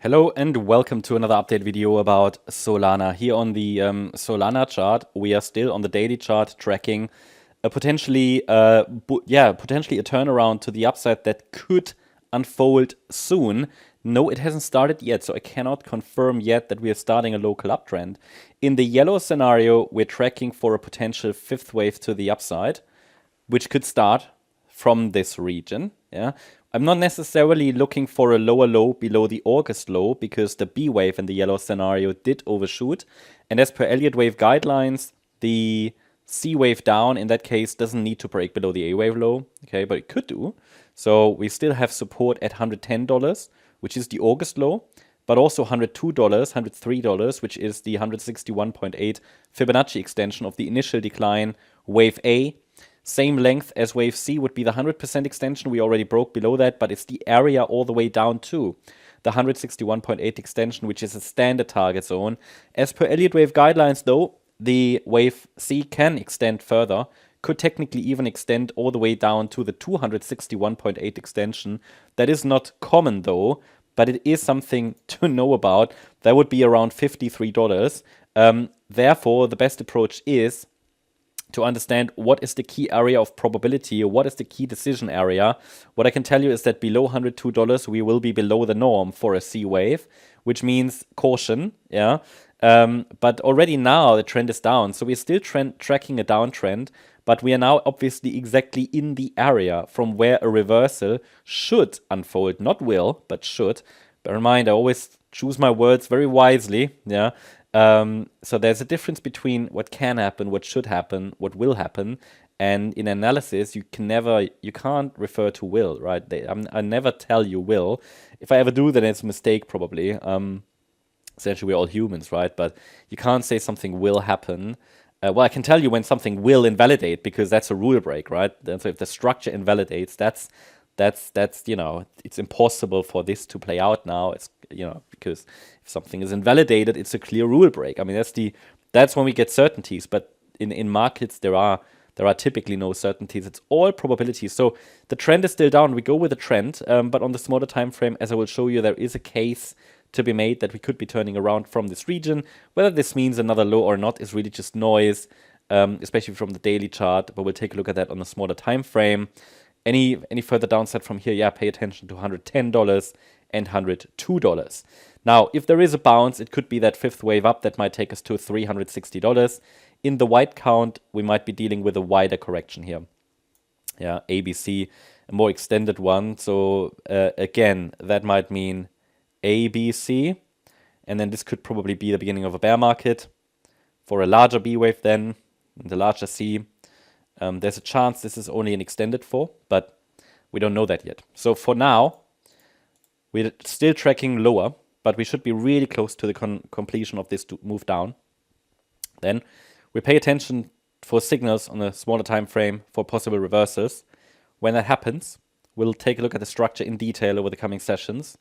Hello and welcome to another update video about Solana. Here on the Solana chart, we are still on the daily chart tracking a potentially a turnaround to the upside that could unfold soon. No, it hasn't started yet, so I cannot confirm yet that we are starting a local uptrend. In the yellow scenario, we're tracking for a potential fifth wave to the upside, which could start from this region. Yeah, I'm not necessarily looking for a lower low below the August low because the B wave in the yellow scenario did overshoot. And as per Elliott wave guidelines, the C wave down in that case doesn't need to break below the A wave low. Okay, but it could do. So we still have support at $110, which is the August low, but also $102, $103, which is the 161.8 Fibonacci extension of the initial decline wave A. Same length as wave C would be the 100% extension. We already broke below that, but it's the area all the way down to the 161.8 extension, which is a standard target zone. As per Elliott wave guidelines, though, the wave C can extend further, could technically even extend all the way down to the 261.8 extension. That is not common, though, but it is something to know about. That would be around $53. Therefore, the best approach is to understand what is the key area of probability, or what is the key decision area. What I can tell you is that below $102, we will be below the norm for a C wave, which means caution, yeah. But already now the trend is down, so we're still tracking a downtrend, but we are now obviously exactly in the area from where a reversal should unfold, not will, but should. Bear in mind, I always choose my words very wisely, yeah. So there's a difference between what can happen, what should happen, what will happen, and in analysis you can't refer to will, right? I never tell you will. If I ever do, then it's a mistake probably. Essentially we're all humans, right? But you can't say something will happen. Well, I can tell you when something will invalidate because that's a rule break, right? So if the structure invalidates, that's it's impossible for this to play out now. It's because if something is invalidated, it's a clear rule break. I mean, that's when we get certainties. But in markets, there are typically no certainties. It's all probabilities. So the trend is still down. We go with the trend, but on the smaller time frame, as I will show you, there is a case to be made that we could be turning around from this region. Whether this means another low or not is really just noise, especially from the daily chart. But we'll take a look at that on the smaller time frame. Any further downside from here, yeah, pay attention to $110 and $102. Now, if there is a bounce, it could be that fifth wave up that might take us to $360. In the white count, we might be dealing with a wider correction here. Yeah, ABC, a more extended one. So again, that might mean ABC, and then this could probably be the beginning of a bear market for a larger B wave then, and the larger C. There's a chance this is only an extended for, but we don't know that yet. So for now, we're still tracking lower, but we should be really close to the completion of this move down. Then we pay attention for signals on a smaller time frame for possible reversals. When that happens, we'll take a look at the structure in detail over the coming sessions.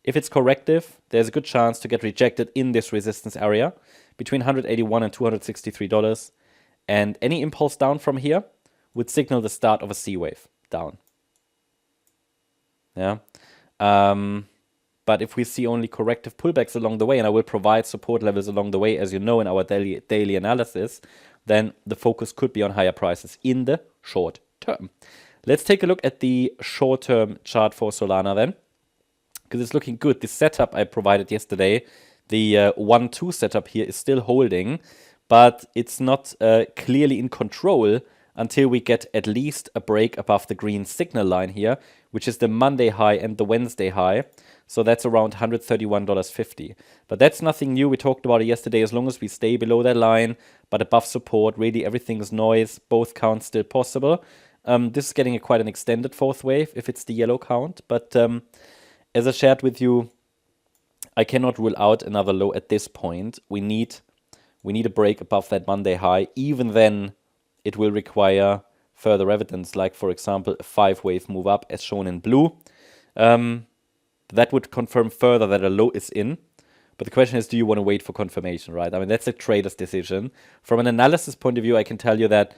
If it's corrective, there's a good chance to get rejected in this resistance area between $181 and $263. And any impulse down from here would signal the start of a C wave down. Yeah. But if we see only corrective pullbacks along the way, and I will provide support levels along the way, as you know, in our daily analysis, then the focus could be on higher prices in the short term. Let's take a look at the short-term chart for Solana then, because it's looking good. The setup I provided yesterday, the 1-2 setup here is still holding, but it's not clearly in control until we get at least a break above the green signal line here, which is the Monday high and the Wednesday high. So that's around $131.50. But that's nothing new. We talked about it yesterday. As long as we stay below that line, but above support, really everything is noise. Both counts still possible. This is getting quite an extended fourth wave if it's the yellow count. But as I shared with you, I cannot rule out another low at this point. We need a break above that Monday high. Even then, it will require further evidence, like, for example, a 5-wave move up as shown in blue. That would confirm further that a low is in. But the question is, do you want to wait for confirmation, right? I mean, that's a trader's decision. From an analysis point of view, I can tell you that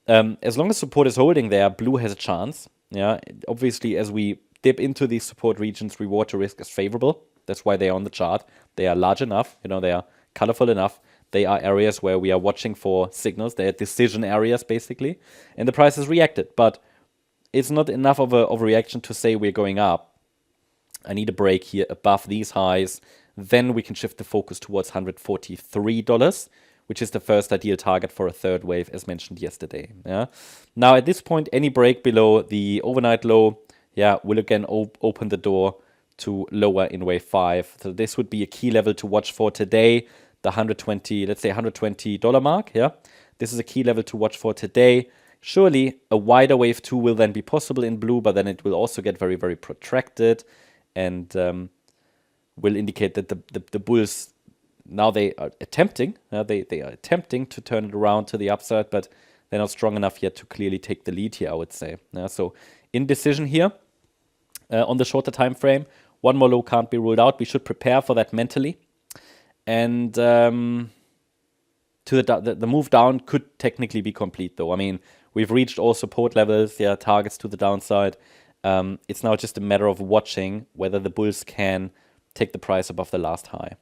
as long as support is holding there, blue has a chance. Yeah, obviously, as we dip into these support regions, reward to risk is favorable. That's why they are on the chart. They are large enough, they are colorful enough. They are areas where we are watching for signals. They are decision areas, basically. And the price has reacted. But it's not enough of a reaction to say we're going up. I need a break here above these highs. Then we can shift the focus towards $143, which is the first ideal target for a third wave, as mentioned yesterday. Yeah. Now, at this point, any break below the overnight low, will again open the door to lower in wave 5. So this would be a key level to watch for today. The 120, let's say $120 mark. Yeah, this is a key level to watch for today. Surely a wider wave 2 will then be possible in blue, but then it will also get very, very protracted and will indicate that the bulls now they are attempting. They are attempting to turn it around to the upside, but they're not strong enough yet to clearly take the lead here, I would say. So indecision here on the shorter time frame. One more low can't be ruled out. We should prepare for that mentally. And the move down could technically be complete, though. I mean, we've reached all support levels, targets to the downside. It's now just a matter of watching whether the bulls can take the price above the last high.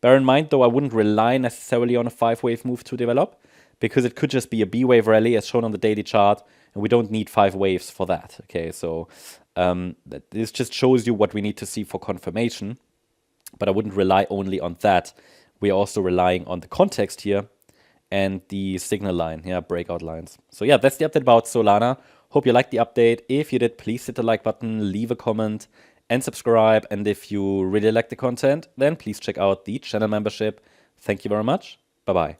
Bear in mind, though, I wouldn't rely necessarily on a 5-wave move to develop, because it could just be a B-wave rally as shown on the daily chart, and we don't need 5 waves for that. Okay, so this just shows you what we need to see for confirmation. But I wouldn't rely only on that. We're also relying on the context here and the signal line, breakout lines. So that's the update about Solana. Hope you liked the update. If you did, please hit the like button, leave a comment, and subscribe. And if you really like the content, then please check out the channel membership. Thank you very much. Bye-bye.